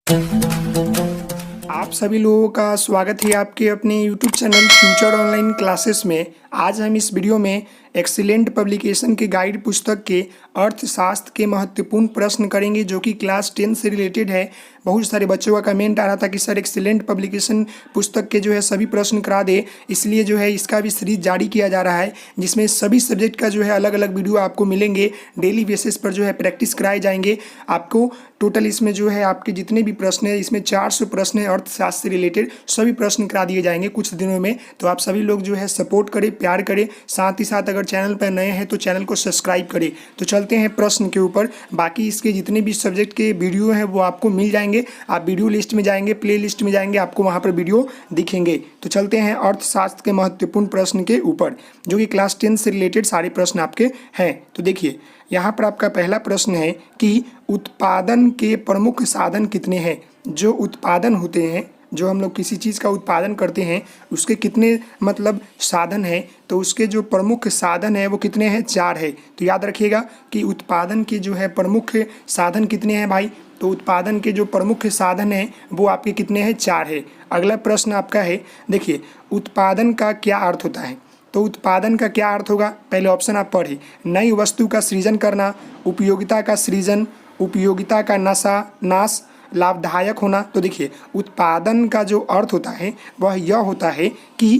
आप सभी लोगों का स्वागत है आपके अपने YouTube channel future online classes में। आज हम इस वीडियो में एक्सीलेंट पब्लिकेशन के गाइड पुस्तक के अर्थशास्त्र के महत्वपूर्ण प्रश्न करेंगे जो कि क्लास 10 से रिलेटेड है। बहुत सारे बच्चों का कमेंट आ रहा था कि सर एक्सीलेंट पब्लिकेशन पुस्तक के जो है सभी प्रश्न करा दे, इसलिए जो है इसका भी सीरीज जारी किया जा रहा है जिसमें सभी सब्जेक्ट का जो है अलग अलग वीडियो आपको मिलेंगे। डेली बेसिस पर जो है प्रैक्टिस कराए जाएंगे आपको। टोटल इसमें जो है आपके जितने भी प्रश्न है इसमें 400 प्रश्न है अर्थशास्त्र से रिलेटेड, सभी प्रश्न करा दिए जाएंगे कुछ दिनों में। तो आप सभी लोग जो है सपोर्ट करें, प्यार करें, साथ ही साथ अगर चैनल पर नए हैं तो चैनल को सब्सक्राइब करें। तो चलते हैं प्रश्न के ऊपर। बाकी इसके जितने भी सब्जेक्ट के वीडियो हैं वो आपको मिल जाएंगे। आप वीडियो लिस्ट में जाएंगे, प्ले लिस्ट में जाएंगे, आपको वहाँ पर वीडियो दिखेंगे। तो चलते हैं अर्थशास्त्र के महत्वपूर्ण प्रश्न के ऊपर जो कि क्लास 10 से रिलेटेड सारे प्रश्न आपके हैं। तो देखिए यहाँ पर आपका पहला प्रश्न है कि उत्पादन के प्रमुख साधन कितने हैं। जो उत्पादन होते हैं, जो हम लोग किसी चीज़ का उत्पादन करते हैं उसके कितने मतलब साधन हैं, तो उसके जो प्रमुख साधन है वो कितने हैं, 4 है। तो याद रखिएगा कि उत्पादन के जो है प्रमुख साधन कितने हैं भाई। तो उत्पादन के जो प्रमुख साधन हैं वो आपके कितने हैं, 4 है। अगला प्रश्न आपका है, देखिए उत्पादन का क्या अर्थ होता है। तो उत्पादन का क्या अर्थ होगा, पहले ऑप्शन आप पढ़े, नई वस्तु का सृजन करना, उपयोगिता का सृजन, उपयोगिता का नाश, लाभदायक होना। तो देखिए उत्पादन का जो अर्थ होता है वह यह होता है कि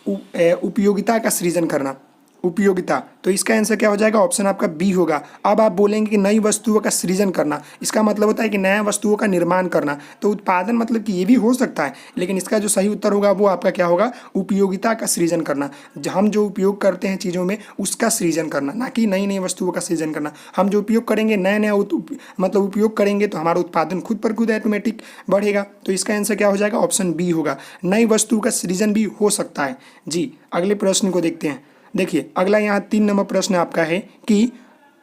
उपयोगिता का सृजन करना, उपयोगिता। तो इसका आंसर क्या हो जाएगा, ऑप्शन आपका बी होगा। अब आप बोलेंगे कि नई वस्तुओं का सृजन करना, इसका मतलब होता है कि नया वस्तुओं का निर्माण करना। तो उत्पादन मतलब कि ये भी हो सकता है, लेकिन इसका जो सही उत्तर होगा वो आपका क्या होगा, उपयोगिता का सृजन करना। हम जो उपयोग करते हैं चीज़ों में उसका सृजन करना, ना कि नई नई वस्तुओं का सृजन करना। हम जो उपयोग करेंगे नया नया मतलब उपयोग करेंगे तो हमारा उत्पादन खुद पर खुद ऑटोमेटिक बढ़ेगा। तो इसका आंसर क्या हो जाएगा, ऑप्शन बी होगा। नई वस्तु का सृजन भी हो सकता है जी। अगले प्रश्न को देखते हैं। देखिए अगला यहाँ 3 नंबर प्रश्न आपका है कि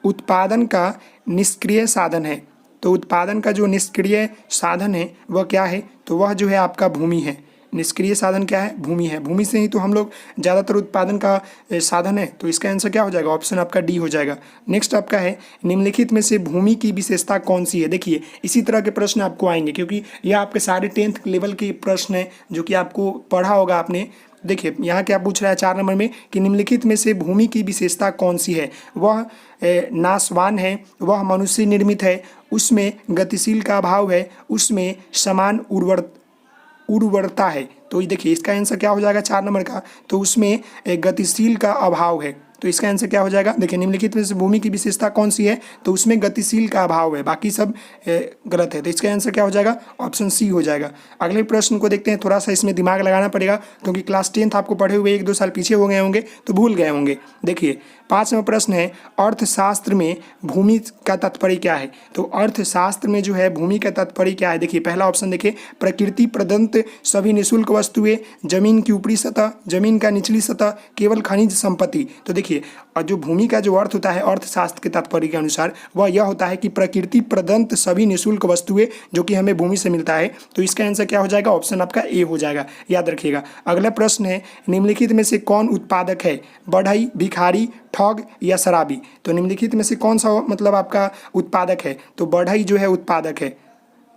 उत्पादन का निष्क्रिय साधन है। तो उत्पादन का जो निष्क्रिय साधन है वह क्या है, तो वह जो है आपका भूमि है। निष्क्रिय साधन क्या है, भूमि है। भूमि से ही तो हम लोग ज़्यादातर उत्पादन का साधन है। तो इसका आंसर क्या हो जाएगा, ऑप्शन आपका डी हो जाएगा। नेक्स्ट आपका है, निम्नलिखित में से भूमि की विशेषता कौन सी है। देखिए इसी तरह के प्रश्न आपको आएंगे क्योंकि यह आपके सारे 10th लेवल के प्रश्न हैं जो कि आपको पढ़ा होगा आपने। देखिए यहाँ क्या पूछ रहा है 4 नंबर में कि निम्नलिखित में से भूमि की विशेषता कौन सी है। वह नाशवान है, वह मनुष्य निर्मित है, उसमें गतिशील का अभाव है, उसमें समान उर्वरता है। तो ये देखिए इसका आंसर क्या हो जाएगा 4 नंबर का, तो उसमें गतिशील का अभाव है। तो इसका आंसर क्या हो जाएगा, देखिए निम्नलिखित में से भूमि की विशेषता कौन सी है, तो उसमें गतिशील का अभाव है, बाकी सब गलत है। तो इसका आंसर क्या हो जाएगा, ऑप्शन सी हो जाएगा। अगले प्रश्न को देखते हैं। थोड़ा सा इसमें दिमाग लगाना पड़ेगा क्योंकि क्लास 10th आपको पढ़े हुए 1-2 साल पीछे हो गए होंगे तो भूल गए होंगे। देखिए 5वां प्रश्न है, अर्थशास्त्र में भूमि का तात्पर्य क्या है। तो अर्थशास्त्र में जो है भूमि का तात्पर्य क्या है। देखिए पहला ऑप्शन देखिए, प्रकृति प्रदत्त सभी निःशुल्क वस्तुएं, जमीन की ऊपरी सतह, जमीन का निचली सतह, केवल खनिज संपत्ति। तो देखिए और जो भूमि का जो अर्थ होता है अर्थशास्त्र के तात्पर्य के अनुसार वह यह होता है कि प्रकृति प्रदत्त सभी निःशुल्क वस्तुएं जो कि हमें भूमि से मिलता है। तो इसका आंसर क्या हो जाएगा, ऑप्शन आपका ए हो जाएगा, याद रखिएगा। अगला प्रश्न है, निम्नलिखित में से कौन उत्पादक है, बढ़ई, भिखारी, ठग या शराबी। तो निम्नलिखित में से कौन सा मतलब आपका उत्पादक है, तो बढ़ई जो है उत्पादक है,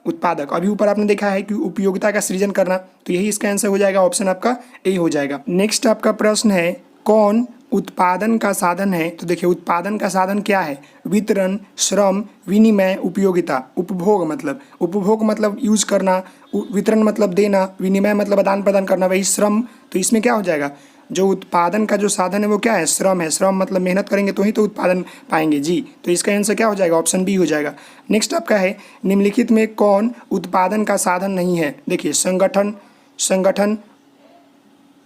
उत्पादक। अभी ऊपर आपने देखा है कि उपयोगिता का सृजन करना, तो यही इसका आंसर हो जाएगा, ऑप्शन आपका ए हो जाएगा। नेक्स्ट आपका प्रश्न है, कौन उत्पादन का साधन है। तो देखिए उत्पादन का साधन क्या है, वितरण, श्रम, विनिमय, उपयोगिता। उपभोग मतलब यूज करना, वितरण मतलब देना, विनिमय मतलब आदान प्रदान करना, वही श्रम। तो इसमें क्या हो जाएगा, जो उत्पादन का जो साधन है वो क्या है, श्रम है। श्रम मतलब मेहनत करेंगे तो ही तो उत्पादन पाएंगे जी। तो इसका आंसर क्या हो जाएगा, ऑप्शन बी हो जाएगा। नेक्स्ट आपका है, निम्नलिखित में कौन उत्पादन का साधन नहीं है। देखिए संगठन,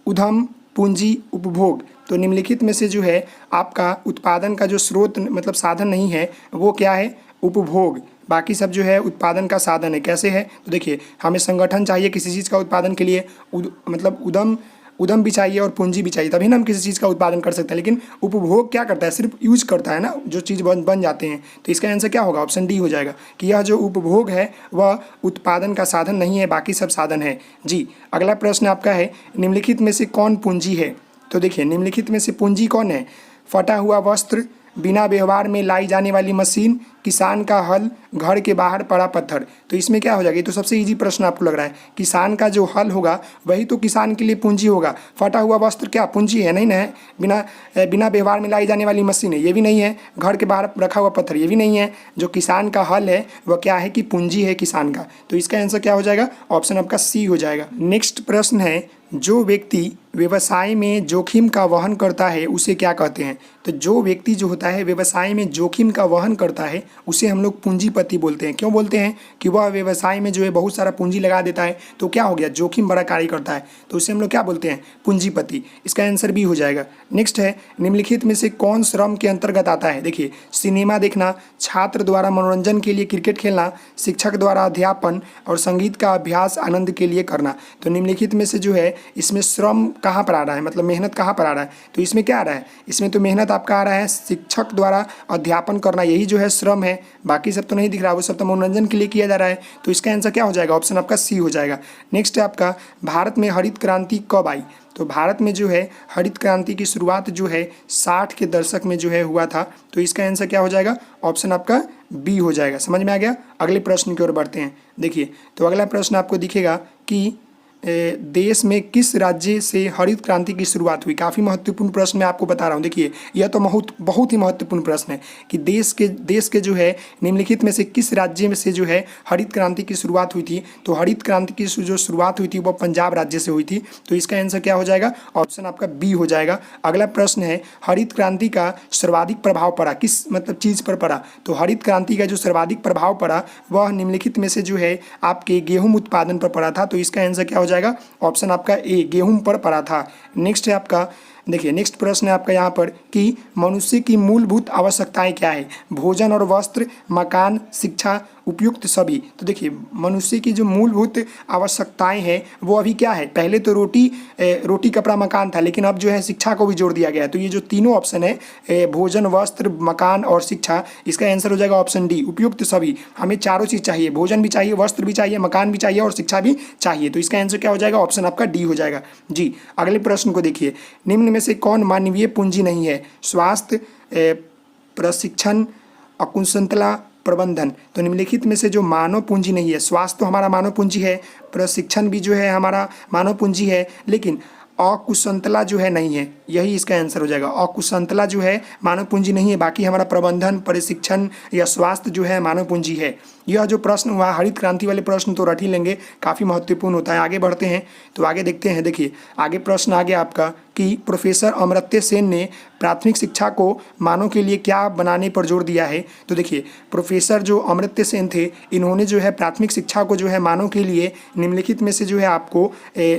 उद्यम, पूंजी, उपभोग। तो निम्नलिखित में से जो है आपका उत्पादन का जो स्रोत मतलब साधन नहीं है वो क्या है, उपभोग। बाकी सब जो है उत्पादन का साधन है। कैसे है, तो देखिए हमें संगठन चाहिए किसी चीज़ का उत्पादन के लिए, मतलब उद्यम भी चाहिए और पूंजी भी चाहिए, तभी ना हम किसी चीज़ का उत्पादन कर सकते हैं। लेकिन उपभोग क्या करता है, सिर्फ यूज करता है ना, जो चीज़ बन जाते हैं। तो इसका आंसर क्या होगा, ऑप्शन डी हो जाएगा कि यह जो उपभोग है वह उत्पादन का साधन नहीं है, बाकी सब साधन है जी। अगला प्रश्न आपका है, निम्नलिखित में से कौन पूंजी है। तो देखिए निम्नलिखित में से पूंजी कौन है, फटा हुआ वस्त्र, बिना व्यवहार में लाई जाने वाली मशीन, किसान का हल, घर के बाहर पड़ा पत्थर। तो इसमें क्या हो जाएगा, ये तो सबसे इजी प्रश्न आपको लग रहा है। किसान का जो हल होगा वही तो किसान के लिए पूंजी होगा। फटा हुआ वस्त्र क्या पूंजी है? नहीं ना है। बिना बिना व्यवहार में लाई जाने वाली मशीन है, ये भी नहीं है। घर के बाहर रखा हुआ पत्थर, ये भी नहीं है। जो किसान का हल है वह क्या है कि पूंजी है किसान का। तो इसका आंसर क्या हो जाएगा? ऑप्शन आपका सी हो जाएगा। नेक्स्ट प्रश्न है, जो व्यक्ति व्यवसाय में जोखिम का वहन करता है उसे क्या कहते हैं? तो जो व्यक्ति जो होता है व्यवसाय में जोखिम का वहन करता है उसे हम लोग पूंजीपति बोलते हैं। क्यों बोलते हैं? कि वह व्यवसाय में जो है बहुत सारा पूंजी लगा देता है, तो क्या हो गया, जोखिम बड़ा कार्य करता है, तो उसे हम लोग क्या बोलते हैं? पूंजीपति। इसका आंसर भी हो जाएगा। नेक्स्ट है, निम्नलिखित में से कौन श्रम के अंतर्गत आता है? देखिए, सिनेमा देखना, छात्र द्वारा मनोरंजन के लिए क्रिकेट खेलना, शिक्षक द्वारा अध्यापन और संगीत का अभ्यास आनंद के लिए करना। तो निम्नलिखित में से जो है इसमें श्रम कहाँ पर आ रहा है, मतलब मेहनत कहाँ पर आ रहा है? तो इसमें क्या आ रहा है? इसमें तो मेहनत आपका आ रहा है शिक्षक द्वारा अध्यापन करना, यही जो है श्रम है। बाकी सब तो नहीं दिख रहा, वो सब तो मनोरंजन के लिए किया जा रहा है। तो इसका आंसर क्या हो जाएगा? ऑप्शन आपका सी हो जाएगा। नेक्स्ट है आपका, भारत में हरित क्रांति कब आई? तो भारत में जो है हरित क्रांति की शुरुआत जो है 60 के दशक में जो है हुआ था। तो इसका आंसर क्या हो जाएगा? ऑप्शन आपका बी हो जाएगा। समझ में आ गया? अगले प्रश्न की ओर बढ़ते हैं। देखिए, तो अगला प्रश्न आपको दिखेगा कि देश में किस राज्य से हरित क्रांति की शुरुआत हुई? काफ़ी महत्वपूर्ण प्रश्न मैं आपको बता रहा हूँ। देखिए, यह तो बहुत ही महत्वपूर्ण प्रश्न है कि देश के जो है निम्नलिखित में से किस राज्य में से जो है हरित क्रांति की शुरुआत हुई थी? तो हरित क्रांति की जो शुरुआत हुई थी वो पंजाब राज्य से हुई थी। तो इसका आंसर क्या हो जाएगा? ऑप्शन आपका बी हो जाएगा। अगला प्रश्न है, हरित क्रांति का सर्वाधिक प्रभाव पड़ा किस मतलब चीज़ पर पड़ा? तो हरित क्रांति का जो सर्वाधिक प्रभाव पड़ा वह निम्नलिखित में से जो है आपके गेहूँ उत्पादन पर पड़ा था। तो इसका आंसर क्या हो जाएगा? ऑप्शन आपका ए, गेहूं पर पड़ा था। नेक्स्ट है आपका, देखिए नेक्स्ट प्रश्न है आपका यहाँ पर कि मनुष्य की मूलभूत आवश्यकताएं क्या है? भोजन और वस्त्र, मकान, शिक्षा, उपयुक्त सभी। तो देखिए, मनुष्य की जो मूलभूत आवश्यकताएं हैं वो अभी क्या है? पहले तो रोटी कपड़ा मकान था, लेकिन अब जो है शिक्षा को भी जोड़ दिया गया है। तो ये जो तीनों ऑप्शन है, भोजन, वस्त्र, मकान और शिक्षा, इसका आंसर हो जाएगा ऑप्शन डी, उपयुक्त सभी। हमें चारों चीज़ चाहिए, भोजन भी चाहिए, वस्त्र भी चाहिए, मकान भी चाहिए और शिक्षा भी चाहिए। तो इसका आंसर क्या हो जाएगा? ऑप्शन आपका डी हो जाएगा। जी, अगले प्रश्न को देखिए, निम्न में से कौन मानवीय पूंजी नहीं है? स्वास्थ्य, प्रशिक्षण, अकुशलता, प्रबंधन। तो निम्नलिखित में से जो मानव पूंजी नहीं है, स्वास्थ्य तो हमारा मानव पूंजी है, प्रशिक्षण भी जो है हमारा मानव पूंजी है, लेकिन अकुशलता जो है नहीं है, यही इसका आंसर हो जाएगा। अकुशलता जो है मानव पूंजी नहीं है, बाकी हमारा प्रबंधन, प्रशिक्षण या स्वास्थ्य जो है मानव पूंजी है। यह जो प्रश्न हुआ हरित क्रांति वाले प्रश्न तो रट ही लेंगे, काफ़ी महत्वपूर्ण होता है। आगे बढ़ते हैं, तो आगे देखते हैं। देखिए, आगे प्रश्न आ गया आपका कि प्रोफेसर अमर्त्य सेन ने प्राथमिक शिक्षा को मानव के लिए क्या बनाने पर जोर दिया है? तो देखिए, प्रोफेसर जो अमर्त्य सेन थे, इन्होंने जो है प्राथमिक शिक्षा को जो है मानव के लिए निम्नलिखित में से जो है आपको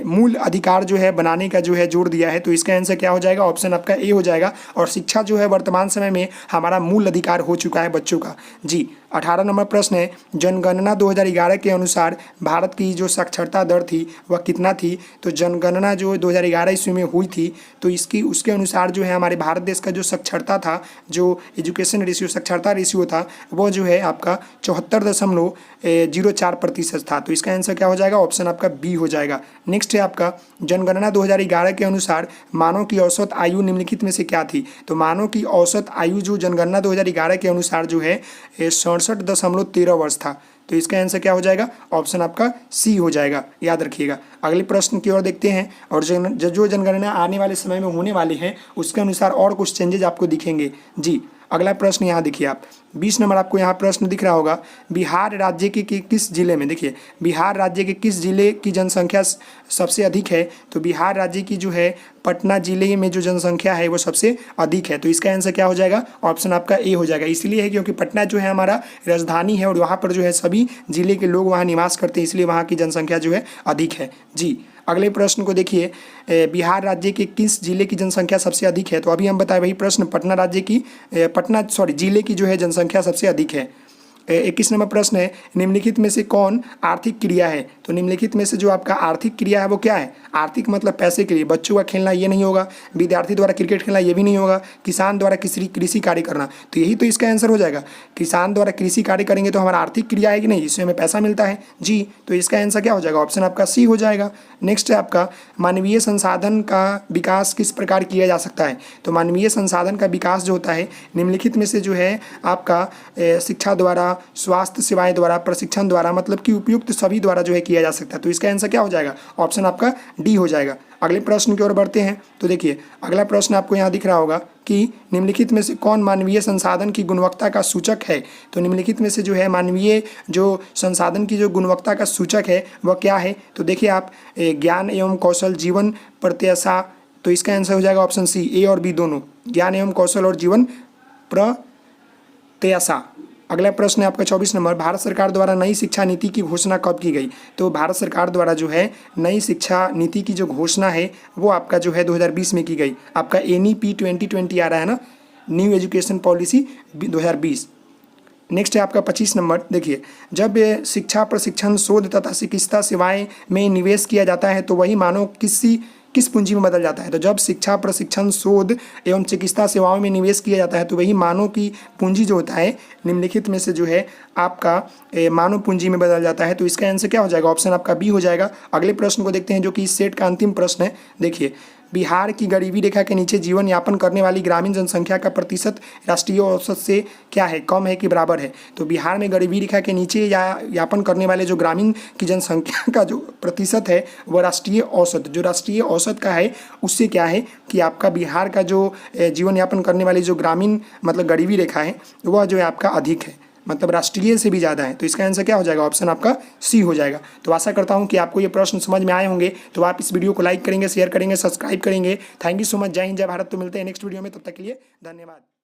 मूल अधिकार जो है बनाने का जो है जोर दिया है। तो इसका आंसर क्या हो जाएगा? ऑप्शन आपका ए हो जाएगा। और शिक्षा जो है वर्तमान समय में हमारा मूल अधिकार हो चुका है बच्चों का। जी, 18 नंबर प्रश्न है, जनगणना 2011 के अनुसार भारत की जो साक्षरता दर थी वह कितना थी? तो जनगणना जो 2011 ईस्वी में हुई थी, तो उसके अनुसार जो है हमारे भारत देश का जो साक्षरता था, जो एजुकेशन रेशियो साक्षरता रेशियो था, वो जो है आपका 74.04% था। तो इसका आंसर क्या हो जाएगा? ऑप्शन आपका बी हो जाएगा। नेक्स्ट है आपका, जनगणना 2011 के अनुसार मानव की औसत आयु निम्नलिखित में से क्या थी? तो मानव की औसत आयु जो जनगणना 2011 के अनुसार जो है 67.13 वर्ष था। तो इसका आंसर क्या हो जाएगा? ऑप्शन आपका सी हो जाएगा, याद रखिएगा। अगले प्रश्न की ओर देखते हैं, और जो जनगणना आने वाले समय में होने वाली है उसके अनुसार और कुछ चेंजेज आपको दिखेंगे। जी, अगला प्रश्न यहाँ देखिए आप, 20 नंबर आपको यहाँ प्रश्न दिख रहा होगा, बिहार राज्य के किस जिले में? देखिए, बिहार राज्य के किस जिले की जनसंख्या सबसे अधिक है? तो बिहार राज्य की जो है पटना जिले में जो जनसंख्या है वो सबसे अधिक है। तो इसका आंसर क्या हो जाएगा? ऑप्शन आपका ए हो जाएगा। इसलिए है क्योंकि पटना जो है हमारा राजधानी है और वहाँ पर जो है सभी जिले के लोग वहाँ निवास करते हैं, इसलिए वहाँ की जनसंख्या जो है अधिक है। जी, अगले प्रश्न को देखिए, बिहार राज्य के किस जिले की जनसंख्या सबसे अधिक है? तो अभी हम बताए वही प्रश्न, जिले की जो है जनसंख्या सबसे अधिक है। 21 नंबर प्रश्न है, निम्नलिखित में से कौन आर्थिक क्रिया है? तो निम्नलिखित में से जो आपका आर्थिक क्रिया है वो क्या है? आर्थिक मतलब पैसे के लिए, बच्चों का खेलना ये नहीं होगा, विद्यार्थी द्वारा क्रिकेट खेलना ये भी नहीं होगा, किसान द्वारा कृषि कार्य करना, तो यही तो इसका आंसर हो जाएगा। किसान द्वारा कृषि कार्य करेंगे तो हमारा आर्थिक क्रिया है कि नहीं, इससे हमें पैसा मिलता है जी, तो इसका आंसर क्या हो जाएगा? ऑप्शन आपका सी हो जाएगा। नेक्स्ट है आपका, मानवीय संसाधन का विकास किस प्रकार किया जा सकता है? तो मानवीय संसाधन का विकास जो होता है निम्नलिखित में से जो है आपका शिक्षा द्वारा, स्वास्थ्य सेवाएं द्वारा, प्रशिक्षण द्वारा, मतलब कि उपयुक्त सभी द्वारा जो है किया जा सकता है, तो इसका आंसर क्या हो जाएगा? ऑप्शन आपका डी हो जाएगा। अगले प्रश्न की ओर बढ़ते हैं। तो देखिए अगला प्रश्न आपको यहाँ दिख रहा होगा कि निम्नलिखित में से कौन मानवीय संसाधन की गुणवत्ता का सूचक है? तो निम्नलिखित में से जो है मानवीय जो संसाधन की जो गुणवत्ता का सूचक है वह क्या है? तो देखिए आप, ज्ञान एवं कौशल, जीवन प्रत्याशा, तो इसका आंसर हो जाएगा ऑप्शन सी, ए और बी दोनों, ज्ञान एवं कौशल और जीवन प्रत्याशा। अगला प्रश्न है आपका 24 नंबर, भारत सरकार द्वारा नई शिक्षा नीति की घोषणा कब की गई? तो भारत सरकार द्वारा जो है नई शिक्षा नीति की जो घोषणा है वो आपका जो है 2020 में की गई। आपका NEP 2020 आ रहा है ना, न्यू एजुकेशन पॉलिसी 2020। नेक्स्ट है आपका 25 नंबर, देखिए जब शिक्षा, प्रशिक्षण, शोध तथा चिकित्सा सेवाएं में निवेश किया जाता है तो वही मानव किस पूंजी में बदल जाता है? तो जब शिक्षा, प्रशिक्षण, शोध एवं चिकित्सा सेवाओं में निवेश किया जाता है तो वही मानव की पूंजी जो होता है निम्नलिखित में से जो है आपका मानव पूंजी में बदल जाता है, तो इसका आंसर क्या हो जाएगा? ऑप्शन आपका बी हो जाएगा। अगले प्रश्न को देखते हैं जो कि इस सेट का अंतिम प्रश्न है। देखिए, बिहार की गरीबी रेखा के नीचे जीवन यापन करने वाली ग्रामीण जनसंख्या का प्रतिशत राष्ट्रीय औसत से क्या है, कम है कि बराबर है? तो बिहार में गरीबी रेखा के नीचे यापन करने वाले जो ग्रामीण की जनसंख्या का जो प्रतिशत है वह राष्ट्रीय औसत का है, उससे क्या है कि आपका बिहार का जो जीवन यापन करने वाली जो ग्रामीण मतलब गरीबी रेखा है वह जो है आपका अधिक है, मतलब राष्ट्रीय से भी ज़्यादा है, तो इसका आंसर क्या हो जाएगा? ऑप्शन आपका सी हो जाएगा। तो आशा करता हूं कि आपको ये प्रश्न समझ में आए होंगे, तो आप इस वीडियो को लाइक करेंगे, शेयर करेंगे, सब्सक्राइब करेंगे। Thank you so much. जय हिंद, जय भारत। तो मिलते हैं नेक्स्ट वीडियो में, तब तक के लिए धन्यवाद।